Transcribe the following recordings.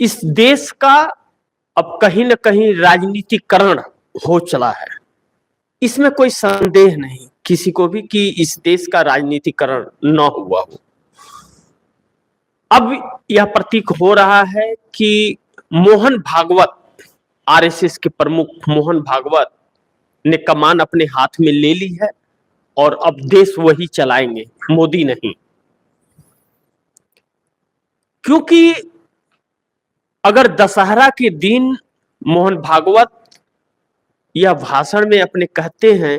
इस देश का अब कहीं न कहीं राजनीतिकरण हो चला है। इसमें कोई संदेह नहीं किसी को भी कि इस देश का राजनीतिकरण न हुआ हो। अब यह प्रतीक हो रहा है कि मोहन भागवत, आरएसएस के प्रमुख मोहन भागवत ने कमान अपने हाथ में ले ली है और अब देश वही चलाएंगे, मोदी नहीं। क्योंकि अगर दशहरा के दिन मोहन भागवत यह भाषण में अपने कहते हैं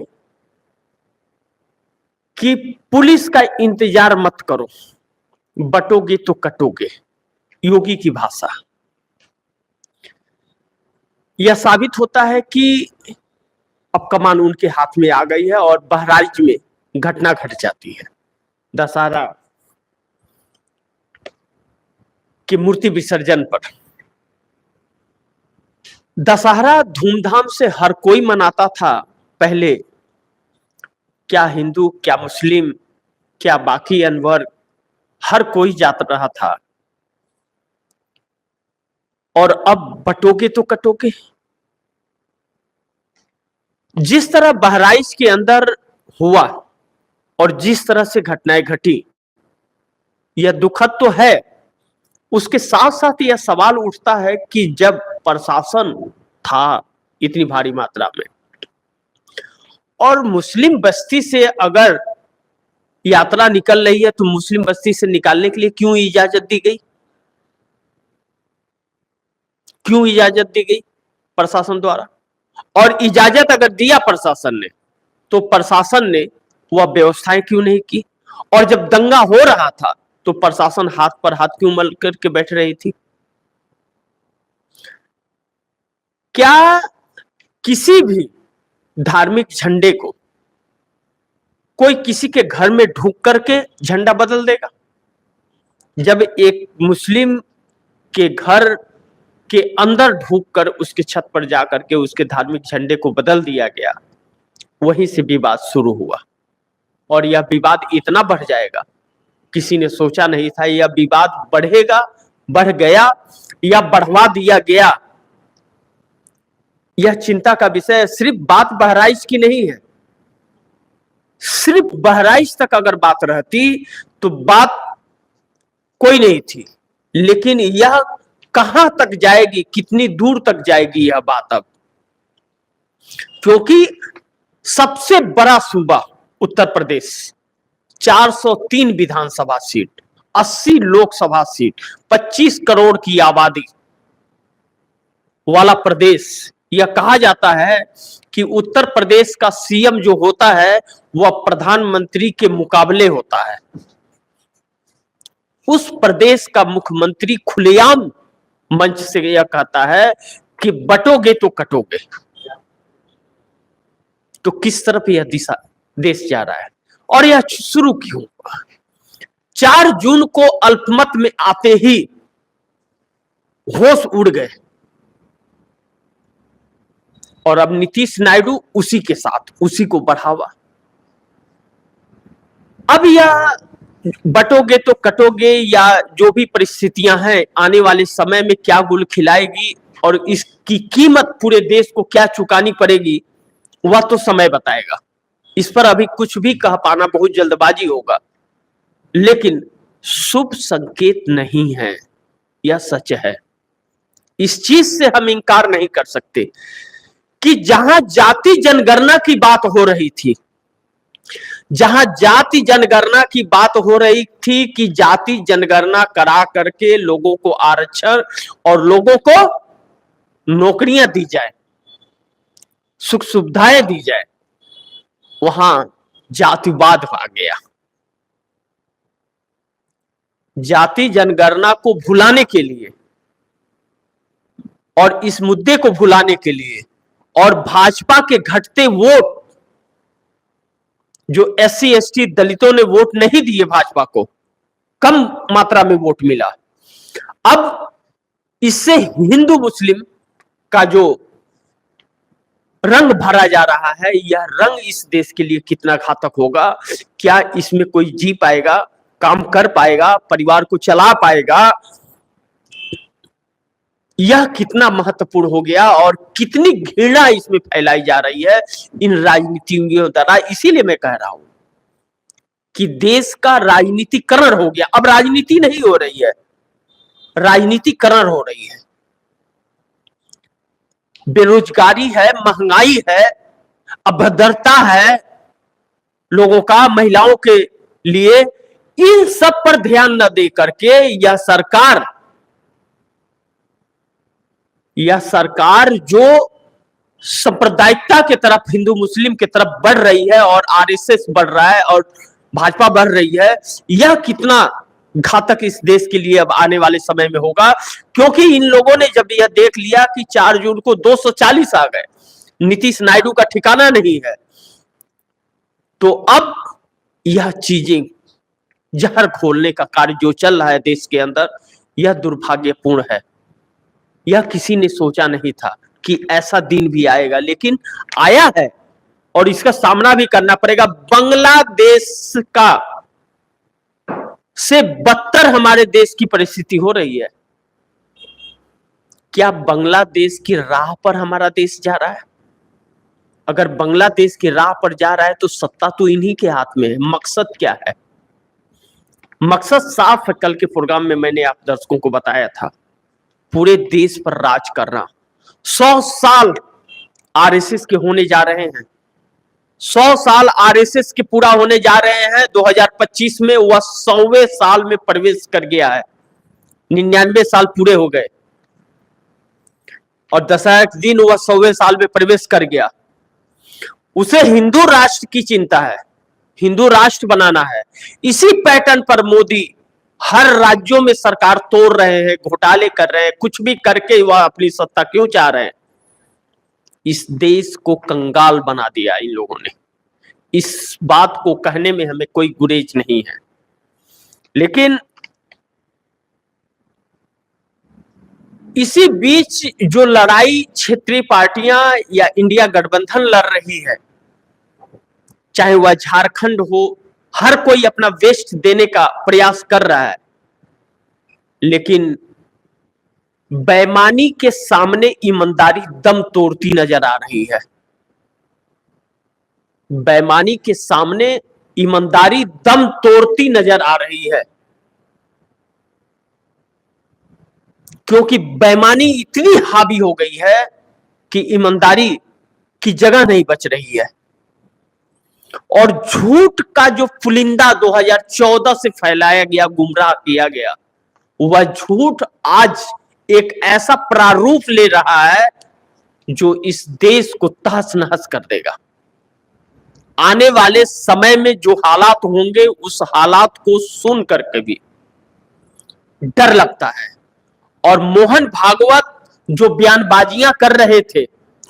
कि पुलिस का इंतजार मत करो, बटोगे तो कटोगे, योगी की भाषा, यह साबित होता है कि अब कमान उनके हाथ में आ गई है और बहराइच में घटना घट जाती है दशहरा की मूर्ति विसर्जन पर। दशहरा धूमधाम से हर कोई मनाता था पहले, क्या हिंदू, क्या मुस्लिम, क्या बाकी अनवर, हर कोई जाता रहा था। और अब बटोगे तो कटोगे। जिस तरह बहराइच के अंदर हुआ और जिस तरह से घटनाएं घटी, यह दुखद तो है, उसके साथ साथ यह सवाल उठता है कि जब प्रशासन था इतनी भारी मात्रा में और मुस्लिम बस्ती से अगर यात्रा निकल रही है तो मुस्लिम बस्ती से निकालने के लिए क्यों इजाजत दी गई? क्यों इजाजत दी गई प्रशासन द्वारा? और इजाजत अगर दिया प्रशासन ने तो प्रशासन ने वह व्यवस्थाएं क्यों नहीं की? और जब दंगा हो रहा था तो प्रशासन हाथ पर हाथ क्यों मल करके बैठ रही थी? क्या किसी भी धार्मिक झंडे को कोई किसी के घर में ढूंढ करके झंडा बदल देगा? जब एक मुस्लिम के घर के अंदर ढूंढकर उसके छत पर जाकर के उसके धार्मिक झंडे को बदल दिया गया, वहीं से विवाद शुरू हुआ। और यह विवाद इतना बढ़ जाएगा, किसी ने सोचा नहीं था यह विवाद बढ़ेगा, बढ़ गया या बढ़वा दिया गया। यह चिंता का विषय सिर्फ बात बहराइच की नहीं है। सिर्फ बहराइच तक अगर बात रहती तो बात कोई नहीं थी, लेकिन यह कहां तक जाएगी, कितनी दूर तक जाएगी यह बात अब? क्योंकि सबसे बड़ा सूबा उत्तर प्रदेश, 403 विधानसभा सीट, 80 लोकसभा सीट, 25 करोड़ की आबादी वाला प्रदेश। यह कहा जाता है कि उत्तर प्रदेश का सीएम जो होता है वह प्रधानमंत्री के मुकाबले होता है। उस प्रदेश का मुख्यमंत्री खुलेआम मंच से यह कहता है कि बटोगे तो कटोगे। तो किस तरफ यह दिशा देश जा रहा है? और यह शुरू क्यों हुआ? 4 जून को अल्पमत में आते ही होश उड़ गए और अब नीतीश नायडू उसी के साथ, उसी को बढ़ावा। अब यह बटोगे तो कटोगे या जो भी परिस्थितियां हैं आने वाले समय में क्या गुल खिलाएगी और इसकी कीमत पूरे देश को क्या चुकानी पड़ेगी, वह तो समय बताएगा। इस पर अभी कुछ भी कह पाना बहुत जल्दबाजी होगा, लेकिन शुभ संकेत नहीं है, यह सच है। इस चीज से हम इंकार नहीं कर सकते कि जहां जाति जनगणना की बात हो रही थी, जहां जाति जनगणना की बात हो रही थी कि जाति जनगणना करा करके लोगों को आरक्षण और लोगों को नौकरियां दी जाए, सुख सुविधाएं दी जाए, वहां जातिवाद आ गया। जाति जनगणना को भुलाने के लिए और इस मुद्दे को भुलाने के लिए और भाजपा के घटते वोट, जो एससी एसटी दलितों ने वोट नहीं दिए भाजपा को, कम मात्रा में वोट मिला, अब इससे हिंदू मुस्लिम का जो रंग भरा जा रहा है, यह रंग इस देश के लिए कितना घातक होगा? क्या इसमें कोई जी पाएगा, काम कर पाएगा, परिवार को चला पाएगा? यह कितना महत्वपूर्ण हो गया और कितनी घृणा इसमें फैलाई जा रही है इन राजनीतियों द्वारा। इसीलिए मैं कह रहा हूं कि देश का राजनीतिकरण हो गया। अब राजनीति नहीं हो रही है, राजनीतिकरण हो रही है। बेरोजगारी है, महंगाई है, अभद्रता है लोगों का, महिलाओं के लिए, इन सब पर ध्यान न दे करके यह सरकार जो सांप्रदायिकता के तरफ, हिंदू मुस्लिम के तरफ बढ़ रही है और आरएसएस बढ़ रहा है और भाजपा बढ़ रही है, यह कितना घातक इस देश के लिए अब आने वाले समय में होगा। क्योंकि इन लोगों ने जब यह देख लिया कि 4 जून को 240 आ गए, नीतीश नायडू का ठिकाना नहीं है, तो अब यह चीजें, जहर खोलने का कार्य जो चल रहा है देश के अंदर, यह दुर्भाग्यपूर्ण है। यह किसी ने सोचा नहीं था कि ऐसा दिन भी आएगा, लेकिन आया है और इसका सामना भी करना पड़ेगा। बांग्लादेश का से बदतर हमारे देश की परिस्थिति हो रही है। क्या बांग्लादेश की राह पर हमारा देश जा रहा है? अगर बांग्लादेश की राह पर जा रहा है तो सत्ता तो इन्हीं के हाथ में है। मकसद क्या है? मकसद साफ है। कल के प्रोग्राम में मैंने आप दर्शकों को बताया था, पूरे देश पर राज करना। 100 साल आरएसएस के होने जा रहे हैं, 100 साल आरएसएस के पूरा होने जा रहे हैं। 2025 में वह 100वें साल में प्रवेश कर गया है। 99 साल पूरे हो गए और दशहरा के दिन वह 100वें साल में प्रवेश कर गया। उसे हिंदू राष्ट्र की चिंता है, हिंदू राष्ट्र बनाना है। इसी पैटर्न पर मोदी हर राज्यों में सरकार तोड़ रहे हैं, घोटाले कर रहे हैं, कुछ भी करके वह अपनी सत्ता क्यों चाह रहे हैं? इस देश को कंगाल बना दिया इन लोगों ने। इस बात को कहने में हमें कोई गुरेज नहीं है। लेकिन इसी बीच जो लड़ाई क्षेत्रीय पार्टियां या इंडिया गठबंधन लड़ रही है, चाहे वह झारखंड हो, हर कोई अपना बेस्ट देने का प्रयास कर रहा है, लेकिन बेईमानी के सामने ईमानदारी दम तोड़ती नजर आ रही है। बेईमानी के सामने ईमानदारी दम तोड़ती नजर आ रही है, क्योंकि बेईमानी इतनी हावी हो गई है कि ईमानदारी की जगह नहीं बच रही है। और झूठ का जो पुलिंदा 2014 से फैलाया गया, गुमराह किया गया, वह झूठ आज एक ऐसा प्रारूप ले रहा है जो इस देश को तहस नहस कर देगा। आने वाले समय में जो हालात होंगे, उस हालात को सुन करके भी डर लगता है। और मोहन भागवत जो बयानबाजियां कर रहे थे,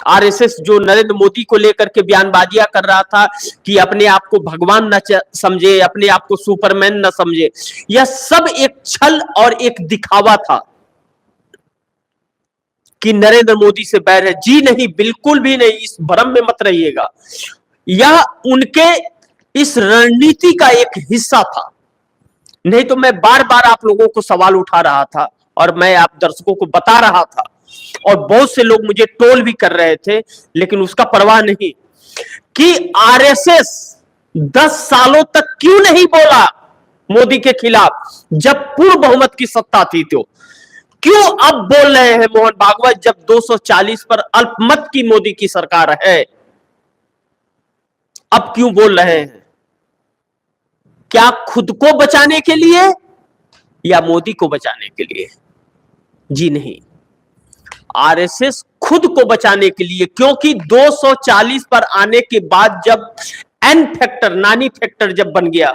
आरएसएस जो नरेंद्र मोदी को लेकर के बयानबाजियां कर रहा था कि अपने आप को भगवान न समझे, अपने आप को सुपरमैन न समझे, यह सब एक छल और एक दिखावा था कि नरेंद्र मोदी से बैर है। जी नहीं, बिल्कुल भी नहीं, इस भ्रम में मत रहिएगा। यह उनके इस रणनीति का एक हिस्सा था। नहीं तो मैं बार बार आप लोगों को सवाल उठा रहा था और मैं आप दर्शकों को बता रहा था, और बहुत से लोग मुझे ट्रोल भी कर रहे थे, लेकिन उसका परवाह नहीं कि आरएसएस 10 सालों तक क्यों नहीं बोला मोदी के खिलाफ जब पूर्ण बहुमत की सत्ता थी। तो क्यों अब बोल रहे हैं मोहन भागवत जब 240 पर अल्पमत की मोदी की सरकार है? अब क्यों बोल रहे हैं? क्या खुद को बचाने के लिए या मोदी को बचाने के लिए? जी नहीं, आरएसएस खुद को बचाने के लिए, क्योंकि 240 पर आने के बाद जब एन फैक्टर, नानी फैक्टर जब बन गया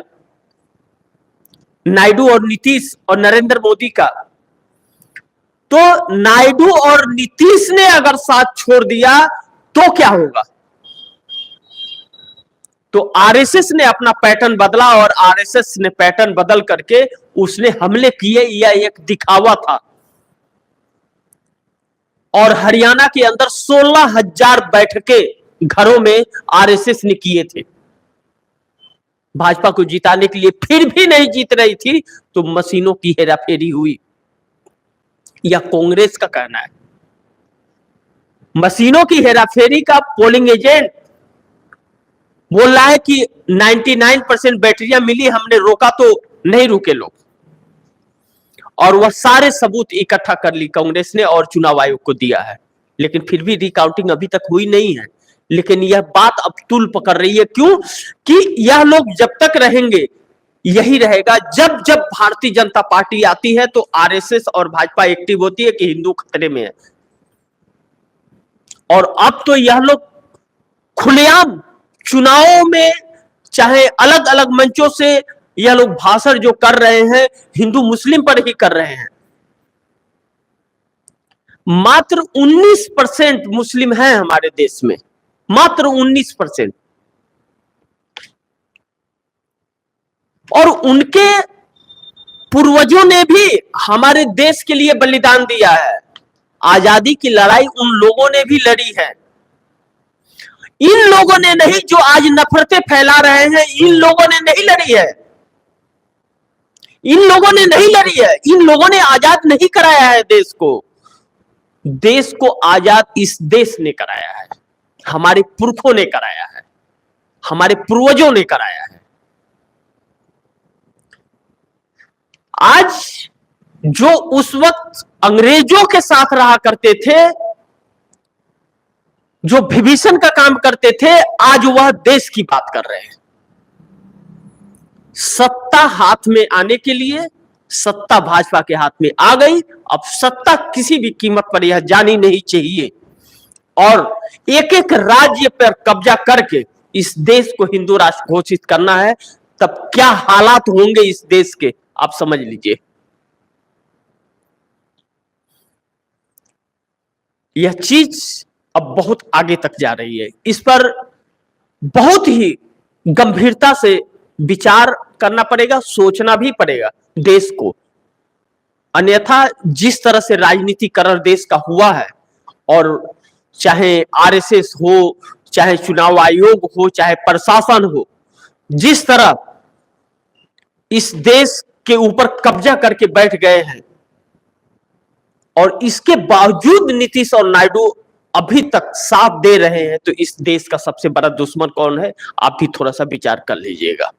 नायडू और नीतीश और नरेंद्र मोदी का, तो नायडू और नीतीश ने अगर साथ छोड़ दिया तो क्या होगा? तो आरएसएस ने अपना पैटर्न बदला और आरएसएस ने पैटर्न बदल करके उसने हमले किए। यह एक दिखावा था। और हरियाणा के अंदर 16,000 बैठकें घरों में आरएसएस ने किए थे भाजपा को जिताने के लिए, फिर भी नहीं जीत रही थी तो मशीनों की हेराफेरी हुई। या कांग्रेस का कहना है? मशीनों की हेराफेरी का पोलिंग एजेंट बोल रहा है कि 99% बैटरियां मिली, हमने रोका तो नहीं रुके लोग। और वह सारे सबूत इकट्ठा कर ली कांग्रेस ने और चुनाव आयोग को दिया है, लेकिन फिर भी रिकाउंटिंग अभी तक हुई नहीं है। लेकिन यह बात अब तूल पकड़ रही है। क्यों? कि यह लोग जब तक रहेंगे यही रहेगा। जब जब भारतीय जनता पार्टी आती है तो आरएसएस और भाजपा एक्टिव होती है कि हिंदू खतरे में है। और अब तो यह लोग खुलेआम चुनावों में चाहे अलग अलग मंचों से यह लोग भाषण जो कर रहे हैं हिंदू मुस्लिम पर ही कर रहे हैं। मात्र 19% मुस्लिम हैं हमारे देश में, मात्र 19%। और उनके पूर्वजों ने भी हमारे देश के लिए बलिदान दिया है। आजादी की लड़ाई उन लोगों ने भी लड़ी है। इन लोगों ने नहीं जो आज नफरतें फैला रहे हैं, इन लोगों ने नहीं लड़ी है। इन लोगों ने नहीं लड़ी है। इन लोगों ने आजाद नहीं कराया है देश को। देश को आजाद इस देश ने कराया है, हमारे पुरखों ने कराया है, हमारे पूर्वजों ने कराया है। आज जो उस वक्त अंग्रेजों के साथ रहा करते थे, जो विभीषण का काम करते थे, आज वह देश की बात कर रहे हैं। सत्ता हाथ में आने के लिए सत्ता भाजपा के हाथ में आ गई। अब सत्ता किसी भी कीमत पर यह जानी नहीं चाहिए और एक एक राज्य पर कब्जा करके इस देश को हिंदू राष्ट्र घोषित करना है। तब क्या हालात होंगे इस देश के, आप समझ लीजिए। यह चीज अब बहुत आगे तक जा रही है। इस पर बहुत ही गंभीरता से विचार करना पड़ेगा, सोचना भी पड़ेगा देश को। अन्यथा जिस तरह से राजनीतिकरण देश का हुआ है, और चाहे आरएसएस हो, चाहे चुनाव आयोग हो, चाहे प्रशासन हो, जिस तरह इस देश के ऊपर कब्जा करके बैठ गए हैं, और इसके बावजूद नीतीश और नायडू अभी तक साथ दे रहे हैं, तो इस देश का सबसे बड़ा दुश्मन कौन है? आप भी थोड़ा सा विचार कर लीजिएगा।